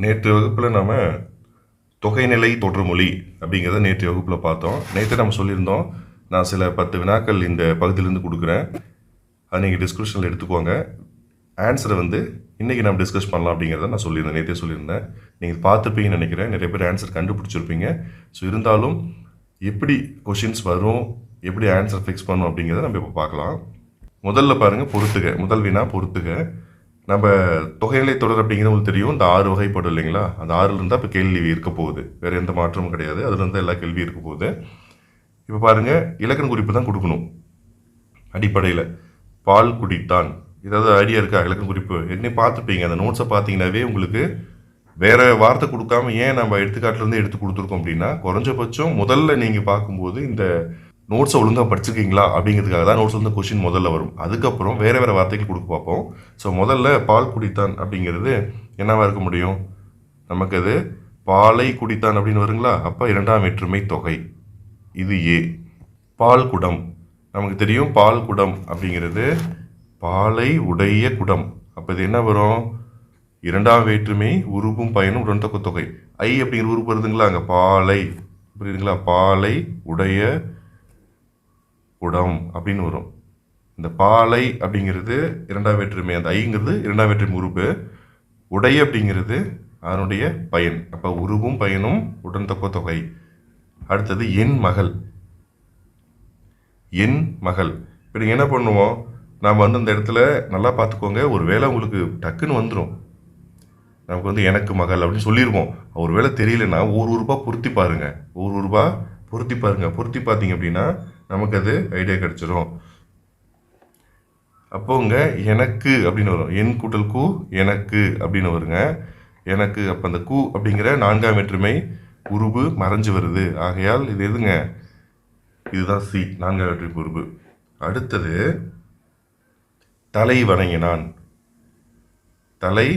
நேற்று வகுப்பில் நம்ம தொகைநிலை தொடர்மொழி அப்படிங்கிறத நேற்று வகுப்பில் பார்த்தோம். நேற்று நம்ம சொல்லியிருந்தோம், நான் சில 10 வினாக்கள் இந்த பகுதியிலேருந்து கொடுக்குறேன், அதை நீங்கள் டிஸ்கிரிப்ஷனில் எடுத்துக்கோங்க. ஆன்சரை வந்து இன்றைக்கி நம்ம டிஸ்கஸ் பண்ணலாம் அப்படிங்கிறத நான் சொல்லியிருந்தேன், நேற்றே சொல்லியிருந்தேன். நீங்கள் பார்த்துப்பீங்கன்னு நினைக்கிறேன், நிறைய பேர் ஆன்சர் கண்டுபிடிச்சிருப்பீங்க. ஸோ இருந்தாலும் எப்படி கொஷின்ஸ் வரும், எப்படி ஆன்சர் ஃபிக்ஸ் பண்ணும் அப்படிங்கிறத நம்ம இப்போ பார்க்கலாம். முதல்ல பாருங்கள், பொறுத்துக. முதல் வினா பொறுத்துக. நம்ம தொகைநிலை தொடர் அப்படிங்கிறது உங்களுக்கு தெரியும், இந்த 6 வகைப்படும் இல்லைங்களா? அந்த 6ல் இருந்தால் இப்போ கேள்வி இருக்க போகுது, வேறு எந்த மாற்றமும் கிடையாது. அதில் இருந்தால் எல்லா கேள்வியும் இருக்க போகுது. இப்போ பாருங்கள், இலக்கண குறிப்பு தான் கொடுக்கணும் அடிப்படையில். பால் குடித்தான், ஏதாவது ஐடியா இருக்கா? இலக்கண குறிப்பு என்ன பார்த்துப்பீங்க, அந்த நோட்ஸை பார்த்தீங்கன்னாவே உங்களுக்கு வேறு வார்த்தை கொடுக்காம ஏன் நம்ம எடுத்துக்காட்டுலேருந்து எடுத்து கொடுத்துருக்கோம் அப்படின்னா, குறைஞ்சபட்சம் முதல்ல நீங்கள் பார்க்கும்போது இந்த நோட்ஸை ஒழுங்காக படிச்சிருக்கீங்களா அப்படிங்கிறதுக்காக தான் நோட்ஸ் வந்து கொஷின் முதல்ல வரும். அதுக்கப்புறம் வேறு வேறு வார்த்தைகள் கொடுக்க பார்ப்போம். ஸோ முதல்ல பால் குடித்தான் அப்படிங்கிறது என்னவாக இருக்க முடியும்? நமக்கு அது பாலை குடித்தான் அப்படின்னு வருங்களா? அப்போ 2ஆம் வேற்றுமை தொகை, இது ஏ. பால் குடம், நமக்கு தெரியும் பால் குடம் அப்படிங்கிறது பாலை உடைய குடம். அப்போ இது என்ன வரும்? 2ஆம் வேற்றுமை உருபும் பயனும் உடன்தொக்க தொகை. ஐ அப்படிங்கிற உறுப்பு வருதுங்களா? அங்கே பாலை, புரியுதுங்களா? பாலை உடைய குடம் அப்படின்னு வரும். இந்த பாலை அப்படிங்கிறது 2ஆம் வேற்றுமை, அந்த ஐங்கிறது 2ஆம் வேற்றுமை உறுப்பு. உடைய அப்படிங்கிறது அதனுடைய பயன். அப்போ உருவும் பயனும் உடன்தொக்க தொகை. அடுத்தது என் மகள். என் மகள், இப்போ நீங்கள் என்ன பண்ணுவோம், நாம் வந்து அந்த இடத்துல நல்லா பார்த்துக்கோங்க, ஒரு வேளை உங்களுக்கு டக்குன்னு வந்துடும். நமக்கு வந்து எனக்கு மகள் அப்படின்னு சொல்லியிருப்போம். ஒரு வேளை தெரியலன்னா ஒரு ரூபா பொருத்தி பாருங்கள், ஒரு ரூபா பொருத்தி பாருங்கள். பொருத்தி பார்த்தீங்க அப்படின்னா நமக்கு அது ஐடியா கிடச்சிரும். அப்போங்க எனக்கு அப்படின்னு வரும், என் கூட்டல் கூ எனக்கு அப்படின்னு வருங்க. எனக்கு அப்போ அந்த கூ அப்படிங்கிற 4ஆம் வேற்றுமை உருபு மறைஞ்சு வருது. ஆகையால் இது எதுங்க? இதுதான் சி, 4ஆம் வேற்றுமை உருபு. அடுத்தது தலை வணங்கினான். தலை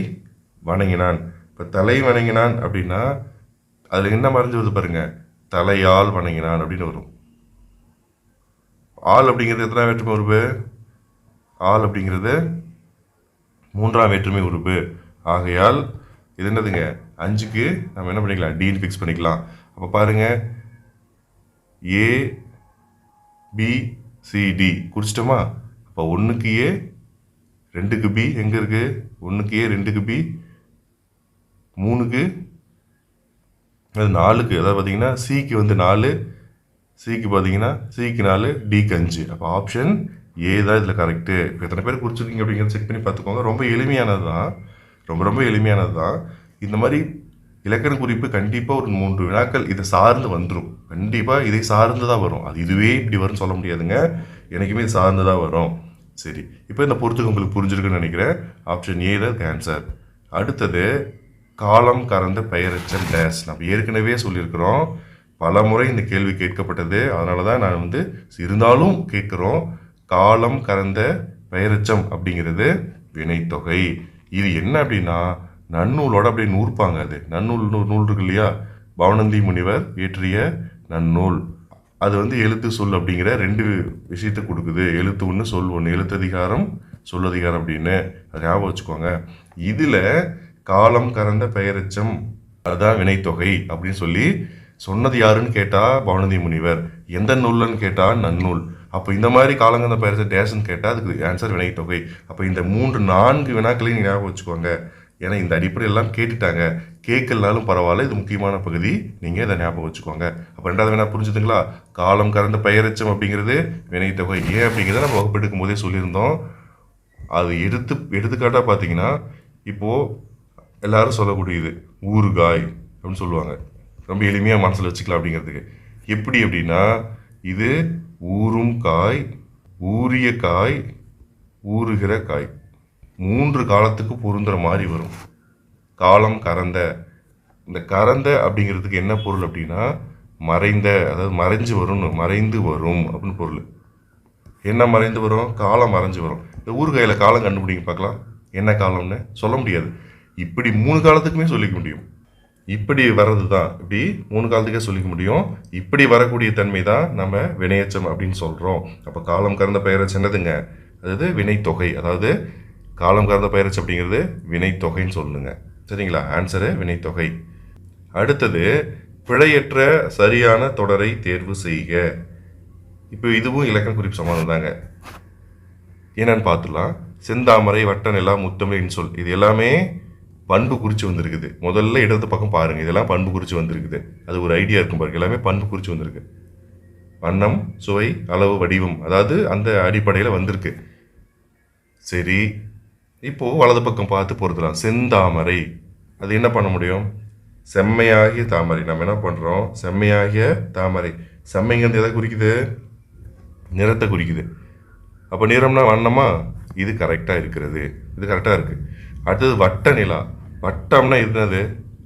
வணங்கினான். இப்போ தலை வணங்கினான் அப்படின்னா அதில் என்ன மறைஞ்சு வருது பாருங்க, தலையால் வணங்கினான் அப்படின்னு வரும். ஆள் அப்படிங்கிறது எத்தனாம் வேற்றுமை உறுப்பு? ஆள் அப்படிங்கிறது 3ஆம் வேற்றுமை உறுப்பு. ஆகையால் இது என்னதுங்க? 5க்கு நம்ம என்ன பண்ணிக்கலாம்? டின்னு ஃபிக்ஸ் பண்ணிக்கலாம். அப்போ பாருங்கள், ஏ பி சி டி குறிச்சிட்டோமா? அப்போ 1க்கு ஏ 2க்கு பி எங்கே இருக்குது? 1க்கு ஏ 2க்கு பி 3க்கு அது 4க்கு, அதாவது பார்த்தீங்கன்னா சிக்கு வந்து 4, சிக்கு பார்த்தீங்கன்னா சிக்கு 4, டிக்கு 5. அப்போ ஆப்ஷன் ஏ தான் இதில் கரெக்டு. இப்போ எத்தனை பேர் குறிச்சிருக்கீங்க அப்படிங்கிறத செக் பண்ணி பார்த்துக்கோங்க. ரொம்ப எளிமையானது தான், ரொம்ப எளிமையானது தான். இந்த மாதிரி இலக்கண குறிப்பு கண்டிப்பாக ஒரு 3 வினாக்கள் இதை சார்ந்து வந்துடும். கண்டிப்பாக இதை சார்ந்து தான் வரும். அது இதுவே இப்படி வரும்னு சொல்ல முடியாதுங்க, எனக்குமே இது சார்ந்து தான் வரும். சரி, இப்போ இந்த பொறுத்துக்கு உங்களுக்கு புரிஞ்சிருக்குன்னு நினைக்கிறேன். ஆப்ஷன் ஏ தான் ஆன்சர். அடுத்தது காலம் கறந்த பெயரெச்சம் டேஸ். நம்ம ஏற்கனவே சொல்லியிருக்கிறோம், பல முறை இந்த கேள்வி கேட்கப்பட்டது. அதனால தான் நான் வந்து இருந்தாலும் கேட்குறோம். காலம் கறந்த பெயரெச்சம் அப்படிங்கிறது வினைத்தொகை. இது என்ன அப்படின்னா நன்னூலோட அப்படியே நூற்பாங்க. அது நன்னூல் நூல் இருக்கு இல்லையா? பவனந்தி முனிவர் இயற்றிய நன்னூல். அது வந்து எழுத்து சொல் அப்படிங்கிற 2 விஷயத்தை கொடுக்குது. எழுத்து ஒன்று, சொல் ஒன்று. எழுத்ததிகாரம், சொல்லதிகாரம் அப்படின்னு அதை ஞாபகம் வச்சுக்கோங்க. இதில் காலம் கறந்த பெயரெச்சம் அதுதான் வினைத்தொகை அப்படின்னு சொல்லி சொன்னது யாருன்னு கேட்டால் பவனந்தி முனிவர், எந்த நூல்னு கேட்டால் நன்னூல். அப்போ இந்த மாதிரி காலங்கந்த பெயரெச்சம் டேஸ்ன்னு கேட்டால் அதுக்கு ஆன்சர் வினைத்தொகை. அப்போ இந்த 3-4 வினாக்களையும் ஞாபகம் வச்சுக்கோங்க. ஏன்னா இந்த அடிப்படையெல்லாம் கேட்டுட்டாங்க, கேட்கலனாலும் பரவாயில்ல, இது முக்கியமான பகுதி, நீங்கள் இதை ஞாபகம் வச்சுக்கோங்க. அப்போ 2வது வினா புரிஞ்சுதுங்களா? காலம் கறந்த பெயரெச்சம் அப்படிங்கிறது வினைத்தொகை. ஏன் அப்படிங்கிறத நம்ம வகுப்பு எடுக்கும் போதே சொல்லியிருந்தோம். அது எடுத்துக்காட்டாக பார்த்தீங்கன்னா இப்போது எல்லாரும் சொல்லக்கூடியது ஊறுகாய் அப்படின்னு சொல்லுவாங்க. ரொம்ப எளிமையாக மனசில் வச்சுக்கலாம் அப்படிங்கிறதுக்கு. எப்படி அப்படின்னா இது ஊறும் காய், ஊறிய காய், ஊறுகிற காய், 3 காலத்துக்கு பொருந்துற மாதிரி வரும். காலம் கறந்த, இந்த கறந்த அப்படிங்கிறதுக்கு என்ன பொருள் அப்படின்னா மறைந்த, அதாவது மறைஞ்சு வரும், மறைந்து வரும் அப்படின்னு பொருள். என்ன மறைந்து வரும்? காலம் மறைஞ்சு வரும். இந்த ஊறுகாயில் காலம் கண்டுபிடிங்க பார்க்கலாம், என்ன காலம்னு சொல்ல முடியாது. இப்படி 3 காலத்துக்குமே சொல்லிக்க முடியும். இப்படி வர்றது தான், இப்படி 3 காலத்துக்கே சொல்லிக்க முடியும். இப்படி வரக்கூடிய தன்மை தான் நம்ம வினையச்சம் அப்படின்னு சொல்கிறோம். அப்போ காலம் கறந்த பெயரெச்சம் என்னதுங்க? அதாவது வினைத்தொகை. அதாவது காலம் கறந்த பெயரெச்சம் அப்படிங்கிறது வினைத்தொகைன்னு சொல்லுங்க. சரிங்களா? ஆன்சரு வினைத்தொகை. அடுத்தது பிழையற்ற சரியான தொடரை தேர்வு செய்க. இப்போ இதுவும் இலக்கண குறிப்பு சமாதம் தாங்க. என்னன்னு பார்த்துலாம். செந்தாமரை, வட்ட நிலா, முத்தமிழ், இன்சொல் இது எல்லாமே பண்பு குறித்து வந்திருக்குது. முதல்ல இடது பக்கம் பாருங்க, இதெல்லாம் பண்பு குறித்து வந்திருக்குது. அது ஒரு ஐடியா இருக்கும் பாருங்க, எல்லாமே பண்பு குறித்து வந்திருக்கு. வண்ணம், சுவை, அளவு, வடிவம், அதாவது அந்த அடிப்படையில் வந்திருக்கு. சரி, இப்போ வலது பக்கம் பார்த்து பொறுத்தலாம். செந்தாமரை, அது என்ன பண்ண முடியும்? செம்மையாகிய தாமரை. நம்ம என்ன பண்ணுறோம்? செம்மையாகிய தாமரை. செம்மைங்கிறது எதை குறிக்குது? நிறத்தை குறிக்குது. அப்போ நிறம்னா வண்ணமா? இது கரெக்டாக இருக்கிறது, இது கரெக்டாக இருக்குது. அடுத்தது வட்ட நிலா. வட்டம்னா என்னது?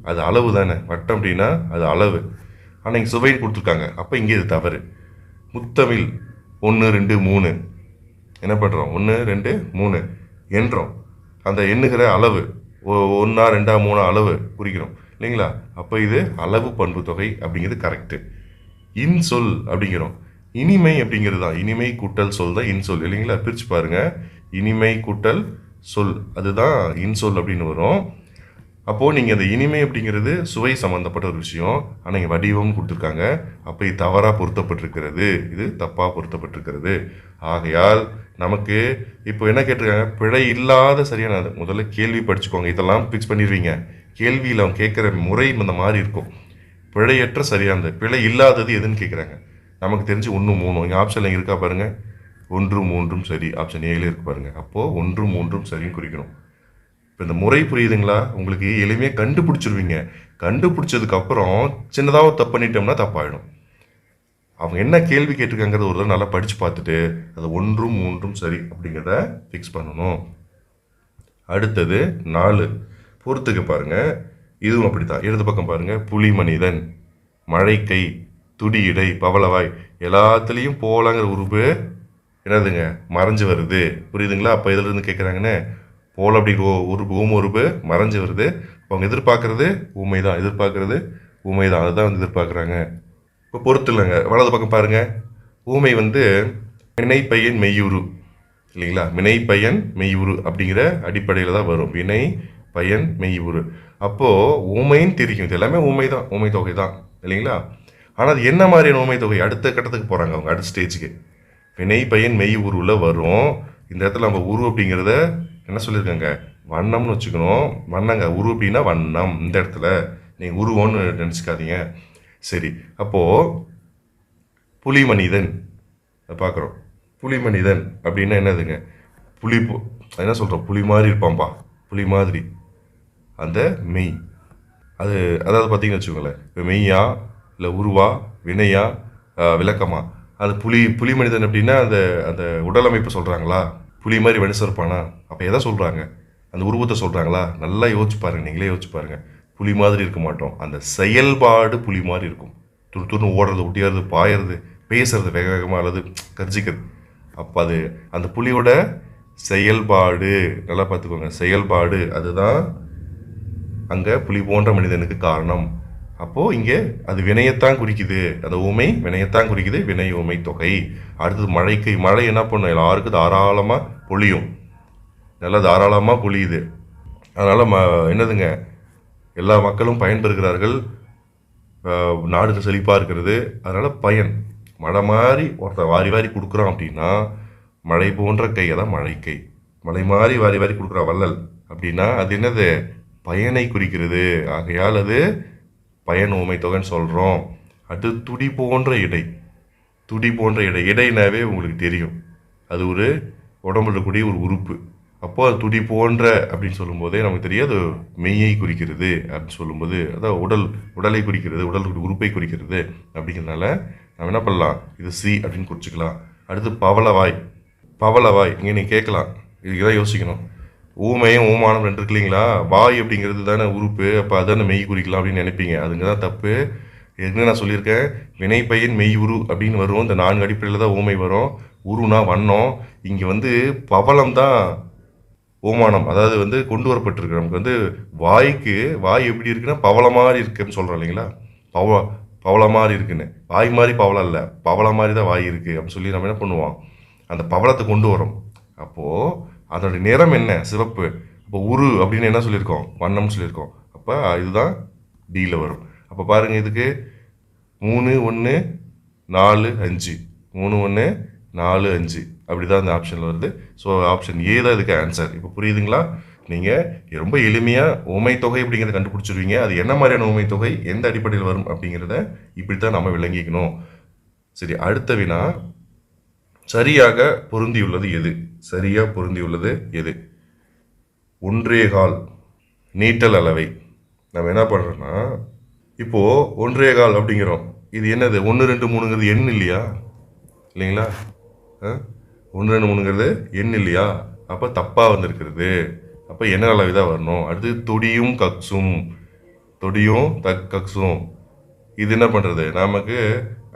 அது அளவு தானே. வட்டம் அப்படின்னா அது அளவு. ஆனால் இங்கே சுவைன்னு கொடுத்துருக்காங்க, அப்போ இங்கே இது தவறு. முத்தமிழ் 1 2 3 என்ன பண்ணுறோம்? 1 2 3 எண்ணுறோம். அந்த எண்ணுகிற அளவு 1 2 3 அளவு குறிக்கிறோம் இல்லைங்களா? அப்போ இது அளவு பண்பு தொகை அப்படிங்கிறது கரெக்டு. இன்சொல் அப்படிங்கிறோம். இனிமை அப்படிங்கிறது தான். இனிமை கூட்டல் சொல் தான் இன்சொல் இல்லைங்களா? பிரித்து பாருங்க. இனிமை கூட்டல் சொல், அதுதான் இன்சொல் அப்படின்னு வரும். அப்போது நீங்கள் அந்த இனிமை அப்படிங்கிறது சுவை சம்மந்தப்பட்ட ஒரு விஷயம். ஆனால் இங்கே வடிவம்னு கொடுத்துருக்காங்க. அப்போ இது தவறாக பொருத்தப்பட்டிருக்கிறது, இது தப்பாக பொருத்தப்பட்டிருக்கிறது. ஆகையால் நமக்கு இப்போ என்ன கேட்டிருக்காங்க? பிழை இல்லாத சரியானது. முதல்ல கேள்வி படிச்சுக்கோங்க, இதெல்லாம் ஃபிக்ஸ் பண்ணிடுவீங்க. கேள்வியில் அவங்க கேட்குற முறை இந்த மாதிரி இருக்கும். பிழையற்ற சரியானது. பிழை இல்லாதது எதுன்னு கேட்குறாங்க. நமக்கு தெரிஞ்சு 1 3 இங்கே ஆப்ஷனில் இருக்கா பாருங்கள். 1 3 சரி. ஆப்ஷன் ஏல இருக்கு பாருங்கள். அப்போது 1 3 சரின்னு குறிக்கணும். இப்போ இந்த முறை புரியுதுங்களா? உங்களுக்கு எளிமையாக கண்டுபிடிச்சிருவீங்க. கண்டுபிடிச்சதுக்கப்புறம் சின்னதாக தப்பு பண்ணிட்டோம்னா தப்பாயிடும். அவங்க என்ன கேள்வி கேட்டிருக்காங்கிறத ஒரு தடவை நல்லா படித்து பார்த்துட்டு அது 1 3 சரி அப்படிங்கிறத ஃபிக்ஸ் பண்ணணும். அடுத்தது 4 பொறுத்துக்க பாருங்கள். இதுவும் அப்படி தான். இடது பக்கம் பாருங்கள். புலி மனிதன், மழைக்கை, துடியிடை, பவளவாய் எல்லாத்துலேயும் போலாங்கிற உறுப்பு என்னதுங்க? மறைஞ்சு வருது. புரியுதுங்களா? அப்போ இதிலிருந்து கேட்குறாங்கன்னு போல அப்படிங்கிற உறுப்பு ஊமை உறுப்பு மறைஞ்சு வருது. அவங்க எதிர்பார்க்கறது ஊமை தான், எதிர்பார்க்கறது ஊமை தான், அதுதான் வந்து எதிர்பார்க்குறாங்க. இப்போ பொறுத்து இல்லைங்க. வலது பக்கம் பாருங்கள். ஊமை வந்து வினை பையன் மெய்யுரு இல்லைங்களா? வினை பையன் மெய்யுரு அப்படிங்கிற அடிப்படையில் தான் வரும். வினை பையன் மெய்யுரு. அப்போது ஊமைன்னு தெரியும். இது எல்லாமே ஊமை தான், ஊமை தொகை தான் இல்லைங்களா? ஆனால் அது என்ன மாதிரியான ஊமை தொகை? அடுத்த கட்டத்துக்கு போகிறாங்க அவங்க, அடுத்த ஸ்டேஜுக்கு. வினை பையன் மெய் உருவில் வரும். இந்த இடத்துல நம்ம உரு அப்படிங்கிறத என்ன சொல்லியிருக்காங்க? வண்ணம்னு வச்சுக்கணும். வண்ணங்க. உரு அப்படின்னா வண்ணம். இந்த இடத்துல நீங்கள் உருவம்னு நினச்சிக்காதீங்க. சரி, அப்போது புலி மனிதன் பார்க்குறோம். புலி மனிதன் அப்படின்னா என்னதுங்க? புலி என்ன சொல்கிறோம்? புலி மாதிரி இருப்பான்பா, புலி மாதிரி. அந்த மெய் அது, அதாவது பார்த்தீங்கன்னு வச்சுக்கோங்களேன். இப்போ மெய்யா இல்லை உருவா, வினையா, விளக்கமா? அது புலி மனிதன் அப்படின்னா அந்த அந்த உடலமைப்பு சொல்கிறாங்களா? புலி மாதிரி மனுஷன் இருப்பானா? அப்போ எதை சொல்கிறாங்க? அந்த உருவத்தை சொல்கிறாங்களா? நல்லா யோசிச்சு பாருங்கள், நீங்களே யோசிச்சு பாருங்கள். புலி மாதிரி இருக்க மாட்டோம். அந்த செயல்பாடு புலி மாதிரி இருக்கும். துருன்னு ஓடுறது, ஒட்டியாடுறது, பாயறது, பேசுறது வேக வேகமாக, அல்லது கர்ஜிக்கிறது. அப்போ அது அந்த புலியோட செயல்பாடு. நல்லா பார்த்துக்கோங்க, செயல்பாடு. அதுதான் அங்கே புலி போன்ற மனிதனுக்கு காரணம். அப்போது இங்கே அது வினையத்தான் குறிக்குது. அந்த ஊமை வினையத்தான் குறிக்குது. வினை ஊமை தொகை. அடுத்தது மழைக்கு. மழை என்ன பண்ணும்? எல்லாருக்கும் தாராளமாக பொழியும். நல்லா தாராளமாக பொழியுது. அதனால் என்னதுங்க? எல்லா மக்களும் பயன்பெறுகிறார்கள். நாடு செழிப்பாக இருக்கிறது. அதனால் பயன். மழை மாதிரி ஒருத்தர் வாரி வாரி கொடுக்குறான் அப்படின்னா மழை போன்ற கை, அதான் மழைக்கை. மழை மாதிரி வாரி வாரி கொடுக்குறான் வள்ளல் அப்படின்னா அது என்னது? பயனை குறிக்கிறது. ஆகையால் அது பயன் ஊமை தொகைன்னு சொல்கிறோம். அது துடி போன்ற இடை. துடி போன்ற இடை. இடைனாவே உங்களுக்கு தெரியும், அது ஒரு உடம்புல இருக்கக்கூடிய ஒரு உறுப்பு. அப்போது அது துடி போன்ற அப்படின்னு சொல்லும்போதே நமக்கு தெரியாது மெய்யை குறிக்கிறது அப்படின்னு சொல்லும்போது, அதான் உடலை குறிக்கிறது, உடல் உறுப்பை குறிக்கிறது. அப்படிங்கிறதுனால நம்ம என்ன பண்ணலாம்? இது சி அப்படின்னு குறிச்சிக்கலாம். அடுத்து பவளவாய். பவளவாய் இங்கே நீங்கள் கேட்கலாம், இதுக்கு தான் யோசிக்கணும். ஊமையும் ஊமானம் ரெண்டு இருக்கு இல்லைங்களா? வாய் அப்படிங்கிறது தானே உறுப்பு, அப்போ அதானே மெய் குறிக்கலாம் அப்படின்னு நினைப்பீங்க. அதுங்க தான் தப்பு. என்ன நான் சொல்லியிருக்கேன்? வினை பையன் மெய் உரு அப்படின்னு வரும். இந்த 4 அடிப்படையில் தான் ஊமை வரும். உருனா வண்ணம். இங்கே வந்து பவளம் தான் ஓமானம், அதாவது வந்து கொண்டு வரப்பட்டிருக்கு. நமக்கு வந்து வாய் எப்படி இருக்குன்னா பவளம் மாதிரி இருக்குன்னு சொல்கிறோம் இல்லைங்களா? பவளம் மாதிரி இருக்குன்னு. வாய் மாதிரி பவளம் இல்லை, பவளம் மாதிரி தான் வாய் இருக்குது அப்படின்னு சொல்லி நம்ம என்ன பண்ணுவோம்? அந்த பவளத்தை கொண்டு வரோம். அப்போது அதோட நிறம் என்ன? சிவப்பு. இப்போ உரு அப்படின்னு என்ன சொல்லியிருக்கோம், வண்ணம்னு சொல்லியிருக்கோம். அப்போ இதுதான் டியில் வரும். அப்போ பாருங்கள், இதுக்கு 3 1 4 5 3 1 4 5 அப்படி தான் இந்த ஆப்ஷனில் வருது. ஸோ ஆப்ஷன் ஏ தான் இதுக்கு ஆன்சர். இப்போ புரியுதுங்களா? நீங்கள் ரொம்ப எளிமையாக உமை தொகை அப்படிங்கிறத கண்டுபிடிச்சிருவீங்க. அது என்ன மாதிரியான உமை தொகை, எந்த அடிப்படையில் வரும் அப்படிங்கிறத இப்படி தான் நம்ம விளங்கிக்கணும். சரி, அடுத்த வினா, சரியாக பொருந்தியுள்ளது எது? சரியாக பொருந்தியுள்ளது எது? 1.25 நீட்டல் அளவை. நம்ம என்ன பண்ணுறோன்னா, இப்போது 1.25 அப்படிங்கிறோம். இது என்னது? 1 2 3ங்கிறது எண் இல்லையா? இல்லைங்களா? 1 2 3ங்கிறது எண் இல்லையா? அப்போ தப்பாக வந்திருக்கிறது. அப்போ என்ன அளவு தான் வரணும்? அடுத்து தொடியும் கக்ஸும். தொடியும் கக்ஸும் இது என்ன பண்ணுறது? நமக்கு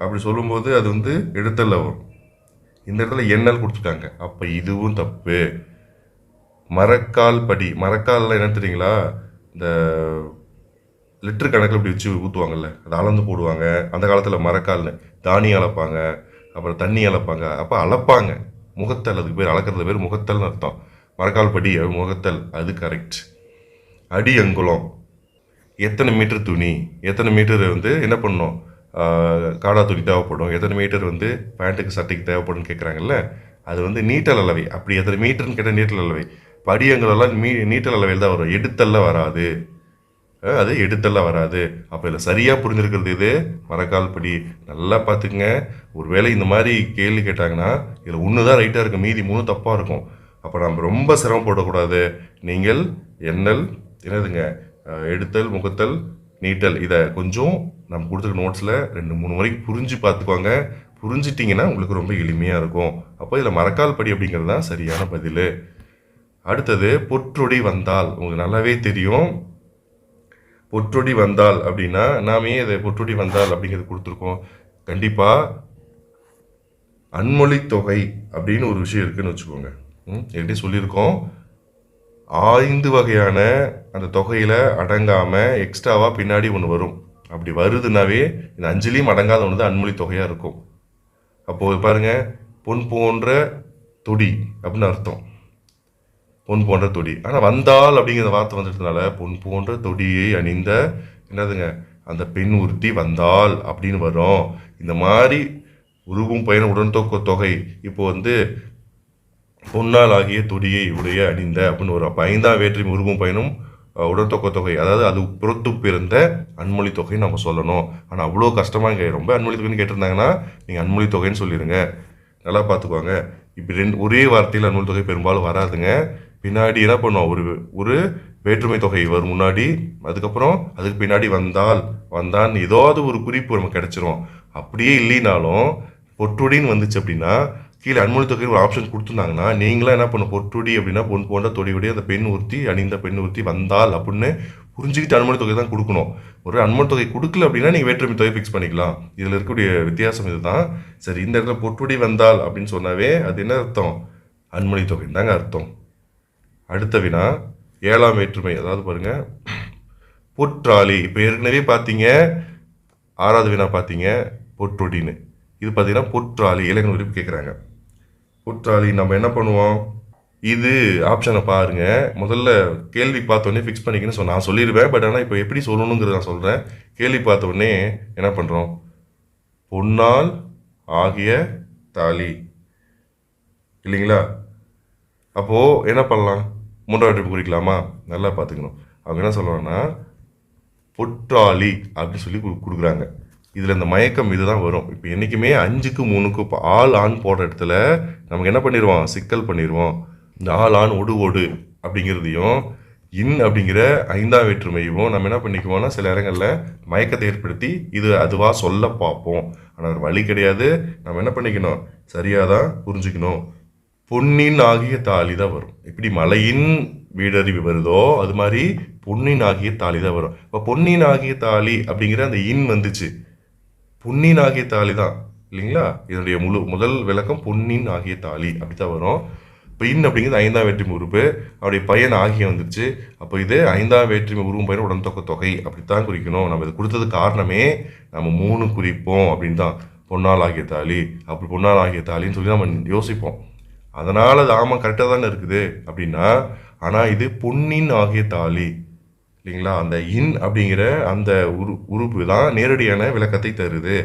அப்படி சொல்லும்போது அது வந்து எடுத்தல்ல வரும். இந்த இடத்துல எண்ணல் கொடுத்துட்டாங்க. அப்போ இதுவும் தப்பு. மரக்கால் படி. மரக்காலில் என்ன தெரியுங்களா? இந்த லிட்டர் கணக்கில் இப்படி வச்சு ஊற்றுவாங்கல்ல, அதை அளந்து போடுவாங்க. அந்த காலத்தில் மரக்கால்னு தானியம் அளப்பாங்க, அப்புறம் தண்ணி அளப்பாங்க. அப்போ அளப்பாங்க. முகத்தல், அதுக்கு பேர் அளக்கிறது பேர் முகத்தல்னு அர்த்தம். மரக்கால் படி முகத்தல், அது கரெக்ட். அடி அங்குலம். எத்தனை மீட்டர் துணி, எத்தனை மீட்டர் வந்து என்ன பண்ணணும், காடா துணி தேவைப்படும், எத்தனை மீட்டர் வந்து பேண்ட்டுக்கு சட்டைக்கு தேவைப்படும் கேட்குறாங்கல்ல, அது வந்து நீட்டல் அளவை. அப்படி எத்தனை மீட்டர்னு கேட்டால் நீட்டல் அளவை. படியங்களெல்லாம் நீட்டல் அளவையில் தான் வரும், எடுத்தல்ல வராது. அது எடுத்தல்ல வராது. அப்போ இதில் சரியாக புரிஞ்சிருக்கிறது இது மரக்கால் படி. நல்லா பார்த்துக்குங்க. ஒருவேளை இந்த மாதிரி கேள்வி கேட்டாங்கன்னா இதில் ஒன்று தான் ரைட்டாக இருக்கும், மீதி 3 தப்பாக இருக்கும். அப்போ நம்ம ரொம்ப சிரமப்படக்கூடாது. நீங்கள் எண்ணல் என்னதுங்க, எடுத்தல், முகத்தல், நீட்டல், இதை கொஞ்சம் நம்ம கொடுத்துருக்க நோட்ஸில் 2 3 வரைக்கும் புரிஞ்சு பார்த்துக்குவாங்க. புரிஞ்சிட்டிங்கன்னா உங்களுக்கு ரொம்ப எளிமையாக இருக்கும். அப்போ இதில் மரக்கால் படி அப்படிங்கிறது தான் சரியான பதில். அடுத்தது பொற்றொடி வந்தால். உங்களுக்கு நல்லாவே தெரியும் பொற்றொடி வந்தால் அப்படின்னா நாமே இதை பொற்றொடி வந்தால் அப்படிங்கிறது கொடுத்துருக்கோம். கண்டிப்பாக அன்மொழி தொகை அப்படின்னு ஒரு விஷயம் இருக்குன்னு வச்சுக்கோங்க. எப்படி சொல்லியிருக்கோம், 5 வகையான அந்த தொகையில் அடங்காமல் எக்ஸ்ட்ராவாக பின்னாடி ஒன்று வரும். அப்படி வருதுனாவே இந்த 5லையும் அடங்காத ஒன்று தான் அன்மொழி தொகையாக இருக்கும். அப்போது பாருங்கள், பொன் போன்ற தொடி அப்படின்னு அர்த்தம், பொன் போன்ற தொடி. ஆனால் வந்தால் அப்படிங்கிற வார்த்தை வந்துட்டதுனால பொன் போன்ற தொடியை அணிந்த என்னதுங்க அந்த பெண் ஒருத்தி வந்தால் அப்படின்னு வரும். இந்த மாதிரி உருவும் பயணம் உடன்தொக்க தொகை இப்போ வந்து பொன்னால் ஆகிய தொடியை உடைய அணிந்த அப்படின்னு வரும். அப்போ 5ஆம் வேற்றுமை உருவும் பயனும் உடன்தொக்க தொகை, அதாவது அது புறத்து பிறந்த அன்மொழி தொகைன்னு நம்ம சொல்லணும். ஆனால் அவ்வளோ கஷ்டமாக இங்கே ரொம்ப அன்மொழி தொகைன்னு கேட்டிருந்தாங்கன்னா நீங்கள் அன்மொழி தொகைன்னு சொல்லிடுங்க. நல்லா பார்த்துக்குவாங்க. இப்போ ஒரே வார்த்தையில் அன்மொழி தொகை பெரும்பாலும் வராதுங்க. பின்னாடி என்ன பண்ணுவோம், ஒரு வேற்றுமை தொகை வரும் முன்னாடி, அதுக்கப்புறம் அதுக்கு பின்னாடி வந்தான் ஏதாவது ஒரு குறிப்பு நமக்கு கிடைச்சிரும். அப்படியே இல்லைனாலும் பொற்றுடின்னு வந்துச்சு அப்படின்னா கீழே அன்மொழி தொகை ஒரு ஆப்ஷன் கொடுத்துருந்தாங்கன்னா நீங்களாம் என்ன பண்ணும், பொற்றுடி அப்படின்னா பொன் போன்ற தொடியுடைய அந்த பெண் ஒருத்தி அணிந்த பெண் ஒருத்தி வந்தால் அப்படின்னு புரிஞ்சுக்கிட்டு அன்மொழி தொகை தான் கொடுக்கணும். ஒரு அன்மொழி தொகை கொடுக்கல அப்படின்னா நீங்கள் வேற்றுமை தொகை ஃபிக்ஸ் பண்ணிக்கலாம். இதில் இருக்கக்கூடிய வித்தியாசம் இதுதான். சரி, இந்த இடத்துல பொற்றுடி வந்தால் அப்படின்னு சொன்னாவே அது என்ன அர்த்தம், அன்மொழி தொகை தாங்க அர்த்தம். அடுத்த வினா 7ஆம் வேற்றுமை, அதாவது பாருங்க பொற்றாளி. இப்போ ஏற்கனவே பார்த்தீங்க 6வது வினா பார்த்தீங்க பொற்றொடின்னு, இது பார்த்தீங்கன்னா பொற்றாளி இலக்கண குறிப்பு கேட்குறாங்க. பொற்றாளி நம்ம என்ன பண்ணுவோம், இது ஆப்ஷனை பாருங்க. முதல்ல கேள்வி பார்த்தோன்னே ஃபிக்ஸ் பண்ணிக்கன்னு நான் சொல்லிடுவேன். பட் ஆனால் இப்போ எப்படி சொல்லணுங்கிறத நான் சொல்கிறேன். கேள்வி பார்த்தோடனே என்ன பண்ணுறோம், பொன்னால் ஆகிய தாலி இல்லைங்களா? அப்போது என்ன பண்ணலாம், 3ஆவது வேற்றுமை குறிக்கலாமா? நல்லா பார்த்துக்கணும். அவங்க என்ன சொல்கிறாங்கன்னா பொற்றாளி அப்படின்னு சொல்லி கொடுக்குறாங்க. இதில் இந்த மயக்கம் இதுதான் வரும். இப்போ என்றைக்குமே 5க்கு 3க்கு இப்போ ஆண் போடுற இடத்துல நமக்கு என்ன பண்ணிடுவோம், சிக்கல் பண்ணிடுவோம். இந்த ஆண் ஒடு அப்படிங்கிறதையும் அப்படிங்கிற 5ஆம் வேற்றுமையும் நம்ம என்ன பண்ணிக்குவோம்னா சில இடங்களில் மயக்கத்தை ஏற்படுத்தி இது அதுவாக சொல்ல பார்ப்போம். ஆனால் அது வழி கிடையாது. நம்ம என்ன பண்ணிக்கணும், சரியாக தான் புரிஞ்சுக்கணும். பொன்னின் ஆகிய தாலி தான் வரும். எப்படி மலையின் வீடறிவு வருதோ அது மாதிரி பொன்னின் ஆகிய தாலி தான் வரும். இப்போ பொன்னின் ஆகிய தாலி அப்படிங்கிற அந்த வந்துச்சு, பொன்னின் ஆகிய தாலி தான் இல்லைங்களா? இதனுடைய முதல் விளக்கம் பொன்னின் ஆகிய தாலி அப்படி தான் வரும். இப்போ அப்படிங்கிறது 5ஆம் வேற்றுமை உறுப்பு, அவருடைய பையன் ஆகிய வந்துருச்சு. அப்போ இது 5ஆம் வேற்றுமை உருவும் பையன் உடன்தொக்க தொகை அப்படித்தான் குறிக்கணும். நம்ம இது கொடுத்தது காரணமே நம்ம 3 குறிப்போம் அப்படின்னு தான். பொன்னால் ஆகிய தாலி, அப்படி பொன்னால் ஆகிய தாலின்னு சொல்லி நம்ம யோசிப்போம். அதனால் அது ஆமாம் கரெக்டாக தானே இருக்குது அப்படின்னா ஆனால் இது பொன்னின் ஆகிய தாலி இல்லைங்களா? அந்த இன் அப்படிங்கிற அந்த உறுப்பு தான் நேரடியான விளக்கத்தை தருது.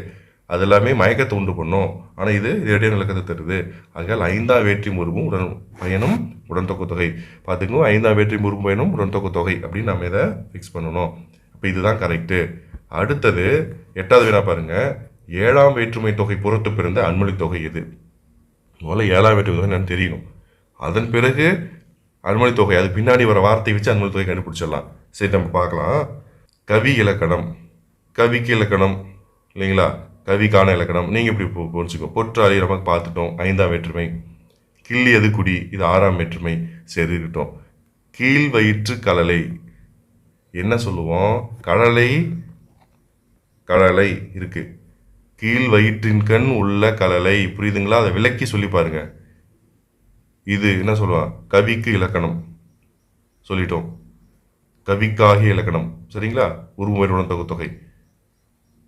அது எல்லாமே மயக்கத்தை உண்டு பண்ணும். ஆனால் இது நேரடியான விளக்கத்தை தருது. ஆகையால் ஐந்தாம் வேற்றி முறுமும் பயனும் உடன்தொகு தொகை. பார்த்துக்கணும், ஐந்தாம் வேற்றி முறுமும் பயனும் உடன்தொகு தொகை அப்படின்னு நம்ம இதை ஃபிக்ஸ் பண்ணணும். அப்போ இதுதான் கரெக்டு. அடுத்தது 8வது வினா பாருங்க. 7ஆம் வேற்றுமை தொகை பொறுத்து பிறந்த அன்மொழி தொகை எது? முதல்ல 7ஆம் வேற்றுமை தொகை என்னன்னு தெரியணும். அதன் பிறகு அன்மொழி தொகை, அது பின்னாடி வர வார்த்தையை வச்சு அன்மொழி தொகை கண்டுபிடிச்சிடலாம். சரி, நம்ம பார்க்கலாம். கவி இலக்கணம், கவிக்கு இலக்கணம் இல்லைங்களா? கவிக்கான இலக்கணம் நீங்கள் இப்படி புரிஞ்சுக்கோ. பொற்றாளி நமக்கு பார்த்துட்டோம், 5ஆம் வேற்றுமை. கிள்ளியது குடி, இது 6ஆம் வேற்றுமை. சரி இருக்கட்டும். கீழ் வயிற்று கழலை என்ன சொல்லுவோம்? கழலை இருக்கு. கீழ் வயிற்றின் கண் உள்ள கழலை, புரியுதுங்களா? அதை விளக்கி சொல்லி பாருங்க. இது என்ன சொல்லுவான்? கவிக்கு இலக்கணம் சொல்லிட்டோம். கவிக்காகிய இலக்கணம் சரிங்களா? உருவமையின் உடன்தொகு தொகை.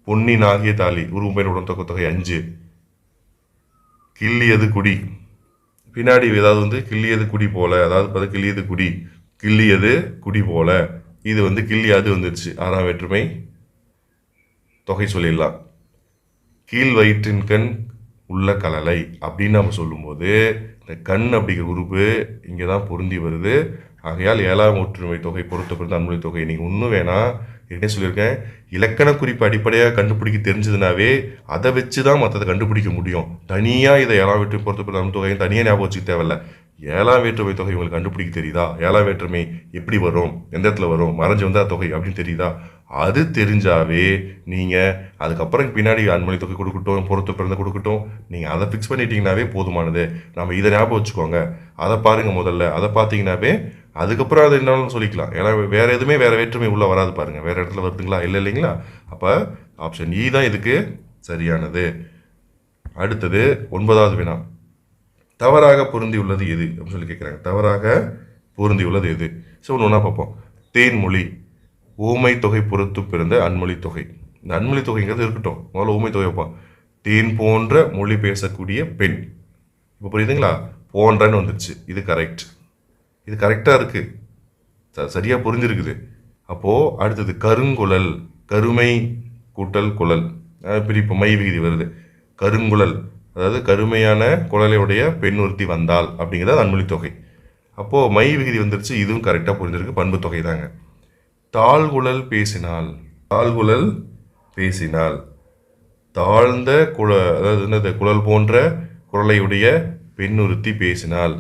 பொன்னினாகிய தாலி, உருவமையின் உடன்தொகு தொகை 5. கிள்ளியது குடி, பின்னாடி ஏதாவது கிள்ளியது குடி போல, அதாவது கிள்ளியது குடி, கிள்ளியது குடி போல, இது கிள்ளியாது வந்துருச்சு. 6ஆம் வேற்றுமை தொகை சொல்லிடலாம். கீழ் வயிற்றின் கண் உள்ள கழலை அப்படின்னு நம்ம சொல்லும்போது இந்த கண் அப்படிங்கிற உறுப்பு இங்கே தான் பொருந்தி வருது. ஆகையால் 7ஆம் ஒற்றுமை தொகை பொறுத்த பிறந்த அன்மொழி தொகை. நீங்கள் ஒன்றும் வேணாம், என்ன சொல்லியிருக்கேன், இலக்கண குறிப்பு அடிப்படையாக கண்டுபிடிக்க தெரிஞ்சதுனாவே அதை வச்சு தான் மற்றதை கண்டுபிடிக்க முடியும். தனியாக இதை 7ஆம் வேற்றுமை பொறுத்த பிறந்த அன்மொழி தொகையை தனியாக ஞாபகம் வச்சுக்க தேவையில்ல. 7ஆம் வேற்றுமை தொகை உங்களுக்கு கண்டுபிடிக்க தெரியுதா? 7ஆம் வேற்றுமை எப்படி வரும், எந்த இடத்துல வரும், மறைஞ்சு வந்தால் தொகை அப்படின்னு தெரியுதா? அது தெரிஞ்சாவே நீங்கள் அதுக்கப்புறம் பின்னாடி அன்மொழி தொகை கொடுக்கட்டும், பொறுத்து பிறந்த கொடுக்கட்டும், நீங்கள் அதை ஃபிக்ஸ் பண்ணிட்டீங்கன்னாவே போதுமானது. நம்ம இதை ஞாபகம் வச்சுக்கோங்க, அதை பாருங்கள் முதல்ல. அதை பார்த்தீங்கன்னாவே அதுக்கப்புறம் அதை என்னன்னு சொல்லிக்கலாம். ஏன்னா வேறு எதுவுமே வேறு வேற்றுமை உள்ளே வராது பாருங்கள். வேறு இடத்துல வருதுங்களா? இல்லை இல்லைங்களா? அப்போ ஆப்ஷன் இ தான் இதுக்கு சரியானது. அடுத்தது 9வது வினா. தவறாக பொருந்தி உள்ளது எது அப்படின்னு சொல்லி கேட்குறாங்க. தவறாக பொருந்தி உள்ளது எது? ஸோ ஒன்று பார்ப்போம். தேன்மொழி, ஊமை தொகை பொறுத்து பிறந்த அன்மொழி தொகை. இந்த அன்மொழி தொகைங்கிறது இருக்கட்டும், முதல்ல ஊமை தொகை வைப்போம். தேன் போன்ற மொழி பேசக்கூடிய பெண். இப்போ புரியுதுங்களா? போன்றன்னு வந்துருச்சு. இது கரெக்ட், இது கரெக்டாக இருக்குது, சரியாக புரிஞ்சிருக்குது. அப்போது அடுத்தது கருங்குழல், கருமை கூட்டல் குழல், பிரிப்பு மை விகுதி வருது. கருங்குழல் அதாவது கருமையான குழலையுடைய பெண் ஒருத்தி வந்தால் அப்படிங்கிறது அன்மொழி தொகை. அப்போது மை விகுதி வந்துருச்சு, இதுவும் கரெக்டாக புரிஞ்சிருக்கு, பண்பு தொகை தாங்க. தாழ்குழல் பேசினால், தாழ்குழல் பேசினால், தாழ்ந்த அதாவது என்னது, குழல் போன்ற குழலையுடைய பெண் ஒருத்தி பேசினால்.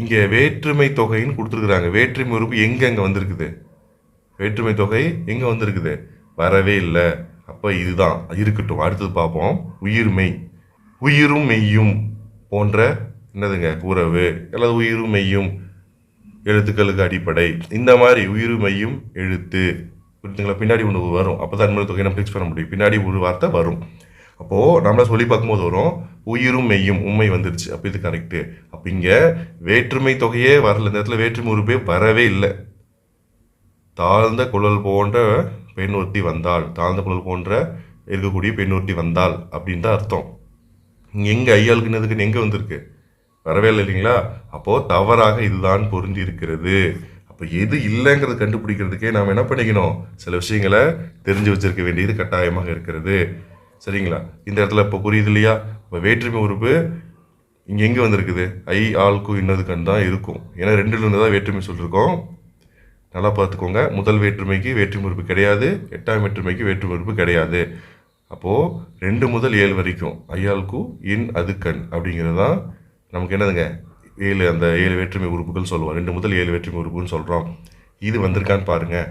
இங்கே வேற்றுமை தொகைன்னு கொடுத்துருக்குறாங்க. வேற்றுமை உறுப்பு எங்கே வந்திருக்குது? வேற்றுமை தொகை எங்கே வந்திருக்குது? வரவே இல்லை. அப்போ இதுதான் இருக்கட்டும். அடுத்தது பார்ப்போம். உயிர்மை, உயிரும் மெய்யும் போன்ற என்னதுங்க உறவு, அல்லது உயிரும் மெய்யும் எழுத்துக்களுக்கு அடிப்படை, இந்த மாதிரி உயிரும் மெய்யும் எழுத்து, புரிஞ்சுங்களா? பின்னாடி ஒன்று வரும், அப்போ தான் அன்மொழி தொகை நம்ம ஃபிக்ஸ் பண்ண முடியும். பின்னாடி ஒரு வார்த்தை வரும். அப்போது நம்மளை சொல்லி பார்க்கும்போது வரும் உயிரும் மெய்யும், உண்மை வந்துருச்சு. அப்போ இது கரெக்டு. அப்போ இங்கே வேற்றுமை தொகையே வரல, இந்த இடத்துல வேற்றுமை உறுப்பே வரவே இல்லை. தாழ்ந்த குழல் போன்ற பெண் ஒருத்தி வந்தாள், தாழ்ந்த குழல் போன்ற இருக்கக்கூடிய பெண் ஒருத்தி வந்தாள் அப்படின்னு தான் அர்த்தம். எங்கே ஐயாளுக்குன்னதுக்குன்னு எங்கே வந்திருக்கு? வரவே இல்லை இல்லைங்களா? அப்போது தவறாக இதுதான் பொருந்தி இருக்கிறது. அப்போ எது இல்லைங்கிறது கண்டுபிடிக்கிறதுக்கே நாம் என்ன பண்ணிக்கணும்? சில விஷயங்களை தெரிஞ்சு வச்சிருக்க வேண்டியது கட்டாயமாக இருக்கிறது. சரிங்களா? இந்த இடத்துல இப்போ புரியுது இல்லையா? இப்போ வேற்றுமை உறுப்பு இங்கே எங்கே வந்திருக்குது? ஐ ஆள்கு இன்னது கண் தான் இருக்கும். ஏன்னா 2லேருந்து தான் வேற்றுமை சொல்லியிருக்கோம். நல்லா பார்த்துக்கோங்க. முதல் வேற்றுமைக்கு வேற்றுமை உறுப்பு கிடையாது, 8ஆம் வேற்றுமைக்கு வேற்றுமை உறுப்பு கிடையாது. அப்போது 2 முதல் 7 வரைக்கும் ஐயாள்கு இன் அது கண் அப்படிங்கிறது தான் நமக்கு என்னதுங்க 7, அந்த 7 வேற்றுமை உறுப்புகள் சொல்லுவோம். 2 முதல் 7 வேற்றுமை உறுப்புன்னு சொல்கிறோம். இது வந்திருக்கான்னு பாருங்கள்.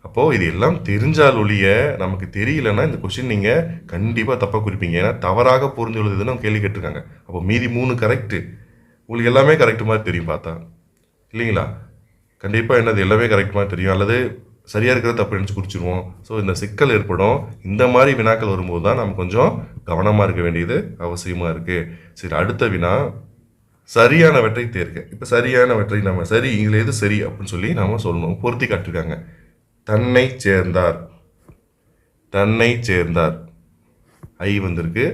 அப்போது இது எல்லாம் தெரிஞ்சால் ஒழிய நமக்கு தெரியலன்னா இந்த கொஸ்டின் நீங்கள் கண்டிப்பாக தப்பாக குறிப்பீங்க. ஏன்னா தவறாக பொருந்தி உள்ளதுன்னு நம்ம கேள்வி கேட்டிருக்காங்க. அப்போ மீதி 3 கரெக்டு, உங்களுக்கு எல்லாமே கரெக்டு மாதிரி தெரியும் பார்த்தா, இல்லைங்களா? கண்டிப்பாக என்னது எல்லாமே கரெக்ட் மாதிரி தெரியும், அல்லது சரியாக இருக்கிறத தப்பு நினச்சி குறிச்சிருவோம். ஸோ இந்த சிக்கல் ஏற்படும். இந்த மாதிரி வினாக்கள் வரும்போது தான் நம்ம கொஞ்சம் கவனமாக இருக்க வேண்டியது அவசியமாக இருக்குது. சரி, அடுத்த வினா சரியானவற்றை தேர்க. இப்போ சரியானவற்றை நம்ம சரி, இதில் எது சரி அப்படின்னு சொல்லி நம்ம சொல்லணும். பொருத்தி காட்டிருக்காங்க. தன்னை சேர்ந்தார், தன்னை சேர்ந்தார், ஐ வந்திருக்கு.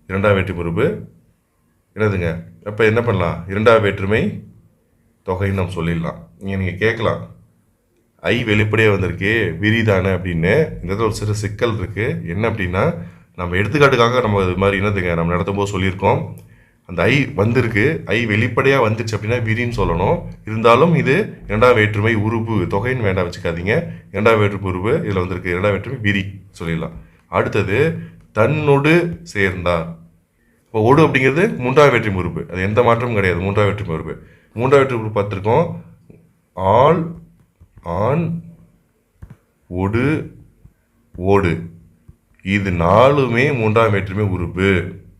2ஆம் வேற்றுமை உறுப்பு என்னதுங்க? அப்போ என்ன பண்ணலாம்? 2ஆம் வேற்றுமை தொகைன்னு நம்ம சொல்லிடலாம். நீங்கள் கேட்கலாம், ஐ வெளிப்படையாக வந்திருக்கு விரிதானே அப்படின்னு. இந்த இடத்துல ஒரு சிறு சிக்கல் இருக்குது. என்ன அப்படின்னா, நம்ம எடுத்துக்காட்டுக்காக நம்ம இது மாதிரி என்னதுங்க நம்ம நடத்தும் போது சொல்லியிருக்கோம். அந்த ஐ வந்திருக்கு, ஐ வெளிப்படையாக வந்துச்சு அப்படின்னா விரின்னு சொல்லணும். இருந்தாலும் இது இரண்டாம் வேற்றுமை உருபு, தொகைன்னு வேண்டாம் வச்சுக்காதீங்க. இரண்டாம் வேற்றுமை உருபு இதில் வந்திருக்கு, இரண்டாம் வேற்றுமை விரி சொல்லிடலாம். அடுத்தது தன்னொடு சேர்ந்தார். இப்போ ஒடு அப்படிங்கிறது மூன்றாம் வேற்றுமை உறுப்பு, அது எந்த மாற்றமும் கிடையாது. மூன்றாம் வேற்றுமை உறுப்பு. மூன்றாம் வேற்றுமை உறுப்பு பார்த்துருக்கோம். ஆள், ஆண், ஒடு, ஓடு. இது நாலுமே மூன்றாம் வேற்றுமை உறுப்பு.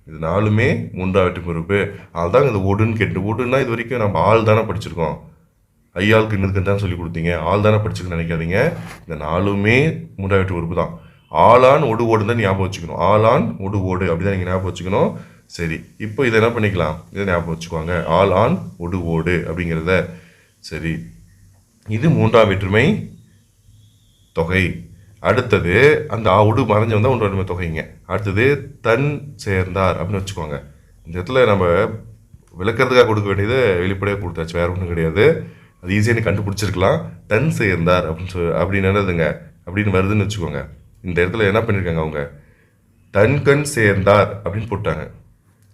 இது நாலுமே மூன்றாம் வேற்றுமை உறுப்பு. அதுதான் இந்த ஒடுன்னு கேட்டு. ஒடுன்னா இது வரைக்கும் நம்ம ஆள் தானே படிச்சிருக்கோம். ஐயாளுக்கு இன்னதுக்கு தான் சொல்லி கொடுத்தீங்க. ஆள் தானே படிச்சுக்கணும்னு நினைக்காதீங்க. இந்த நாலுமே மூன்றாம் வேற்றுமை உறுப்பு தான். ஆளான் ஒடு ஓடு தான் ஞாபகம் வச்சுக்கணும். ஆளான் ஒடு ஓடு அப்படிதான் நீங்கள் ஞாபகம் வச்சுக்கணும். சரி, இப்போ இதை என்ன பண்ணிக்கலாம், இதை ஞாபகம் வச்சுக்குவாங்க. ஆல் ஆன் ஒடு ஓடு அப்படிங்கிறத. சரி, இது மூன்றாம் வேற்றுமை தொகை. அடுத்தது அந்த ஒடு மறைஞ்சு வந்தால் ஒன்றாம் வேற்றுமை தொகைங்க. அடுத்தது தன் சேர்ந்தார் அப்படின்னு வச்சுக்கோங்க. இந்த இடத்துல நம்ம விளக்கறதுக்காக கொடுக்க வேண்டியது வெளிப்படையாக கொடுத்தாச்சு, வேற ஒன்றும் கிடையாது. அது ஈஸியாக நீ கண்டுபிடிச்சிருக்கலாம். தன் சேர்ந்தார் அப்படின்னு என்னதுங்க அப்படின்னு வருதுன்னு வச்சுக்கோங்க. இந்த இடத்துல என்ன பண்ணியிருக்காங்க அவங்க, தன்கண் சேர்ந்தார் அப்படின்னு போட்டாங்க.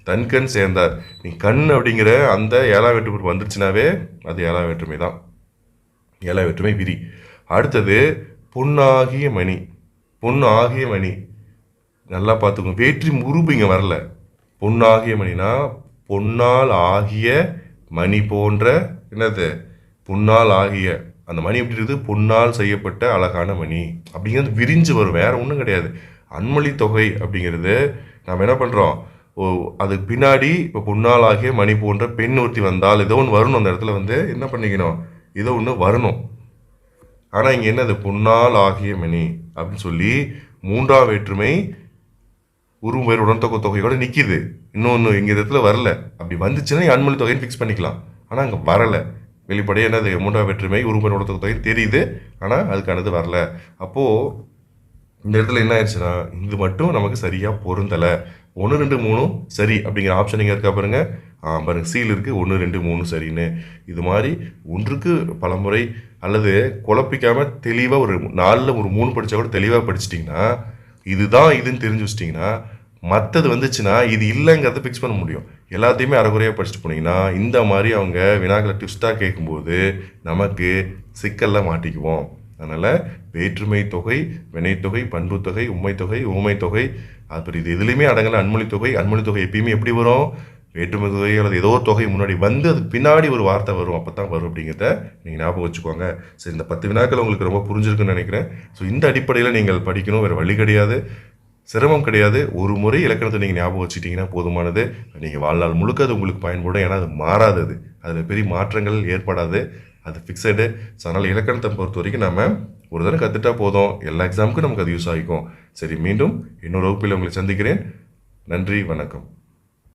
தன்கண் சேர்ந்தார். நீ கண் அப்படிங்கிற அந்த ஏழாம் வேற்றுமை வந்துருச்சுனாவே அது ஏழாம் வேற்றுமை தான், ஏழாம் வேற்றுமை விரி. அடுத்தது பொன்னாகிய மணி. பொன் ஆகிய மணி நல்லா பார்த்துக்கோங்க. வேற்றி உருபு இங்கே வரல. பொன்னாகிய மணினா பொன்னால் ஆகிய மணி போன்ற என்னது, பொன்னால் ஆகிய அந்த மணி எப்படி இருக்குது, பொன்னால் செய்யப்பட்ட அழகான மணி அப்படிங்கிறது விரிஞ்சு வரும், வேற ஒன்றும் கிடையாது. அன்மொழி தொகை அப்படிங்கிறது நாம் என்ன பண்ணுறோம், அதுக்கு பின்னாடி இப்போ பொன்னால் ஆகிய மணி போன்ற பெண் ஒருத்தி வந்தால் ஏதோ ஒன்று வரணும். அந்த இடத்துல வந்து என்ன பண்ணிக்கணும், ஏதோ ஒன்று வரணும். ஆனால் இங்கே என்னது, பொன்னால் ஆகிய மணி அப்படின்னு சொல்லி மூன்றாம் வேற்றுமை உருவம் உடன்தொகை தொகையோட நிற்கிது. இன்னொன்று இங்கே இடத்துல வரல. அப்படி வந்துச்சுன்னா அன்மொழி தொகைன்னு ஃபிக்ஸ் பண்ணிக்கலாம். ஆனால் அங்கே வரலை. வெளிப்படையாக என்னது, மூன்றாம் வேற்றுமை உருவம் உடன்தொகை தொகை தெரியுது, ஆனால் அதுக்கானது வரல. அப்போது இந்த இடத்துல என்ன ஆயிடுச்சுன்னா இது மட்டும் நமக்கு சரியாக பொருந்தலை. 1 2 3 சரி அப்படிங்கிற ஆப்ஷன் இங்கே இருக்கா பாருங்க. பாருங்க, சீல் இருக்குது 1 2 3 சரின்னு. இது மாதிரி ஒன்றுக்கு பலமுறை அல்லது குழப்பிக்காமல் தெளிவாக ஒரு 4ல் ஒரு 3 படித்தா கூட தெளிவாக படிச்சிட்டிங்கன்னா, இதுதான் இதுன்னு தெரிஞ்சு வச்சிட்டிங்கன்னா, மற்றது வந்துச்சுன்னா இது இல்லைங்கிறத ஃபிக்ஸ் பண்ண முடியும். எல்லாத்தையுமே அரைகுறையாக படிச்சுட்டு போனீங்கன்னா இந்த மாதிரி அவங்க வினாக்களை ட்விஸ்ட்டாக கேட்கும்போது நமக்கு சிக்கலில் மாட்டிக்குவோம். அதனால் வேற்றுமை தொகை, வினைத்தொகை, பண்புத்தொகை, உண்மைத்தொகை, ஊமைத்தொகை, அப்புறம் இது எதுலேயுமே அடங்கல அன்மொழி தொகை. அன்மொழி தொகை எப்பயுமே எப்படி வரும், வேற்றுமை தொகை அல்லது ஏதோ ஒரு தொகை முன்னாடி வந்து அதுக்கு பின்னாடி ஒரு வார்த்தை வரும், அப்போ தான் வரும் அப்படிங்கிறத நீங்கள் ஞாபகம் வச்சுக்கோங்க. சரி, இந்த 10 வினாக்கள் உங்களுக்கு ரொம்ப புரிஞ்சிருக்குன்னு நினைக்கிறேன். ஸோ இந்த அடிப்படையில் நீங்கள் படிக்கணும், வேறு வழி கிடையாது, சிரமம் கிடையாது. ஒரு முறை இலக்கணத்தை நீங்கள் ஞாபகம் வச்சுட்டிங்கன்னா போதுமானது. நீங்கள் வாழ்நாள் முழுக்க அது உங்களுக்கு பயன்படும். ஏன்னா அது மாறாதது, அதில் பெரிய மாற்றங்கள் ஏற்படாது, அது ஃபிக்ஸடு. ஸோ அதனால் இலக்கணத்தை பொறுத்த வரைக்கும் நம்ம ஒரு தடவை கற்றுட்டா போதும், எல்லா எக்ஸாமுக்கும் நமக்கு அது யூஸ் ஆகிக்கும். சரி, மீண்டும் இன்னொரு வகுப்பில் உங்களை சந்திக்கிறேன். நன்றி, வணக்கம்.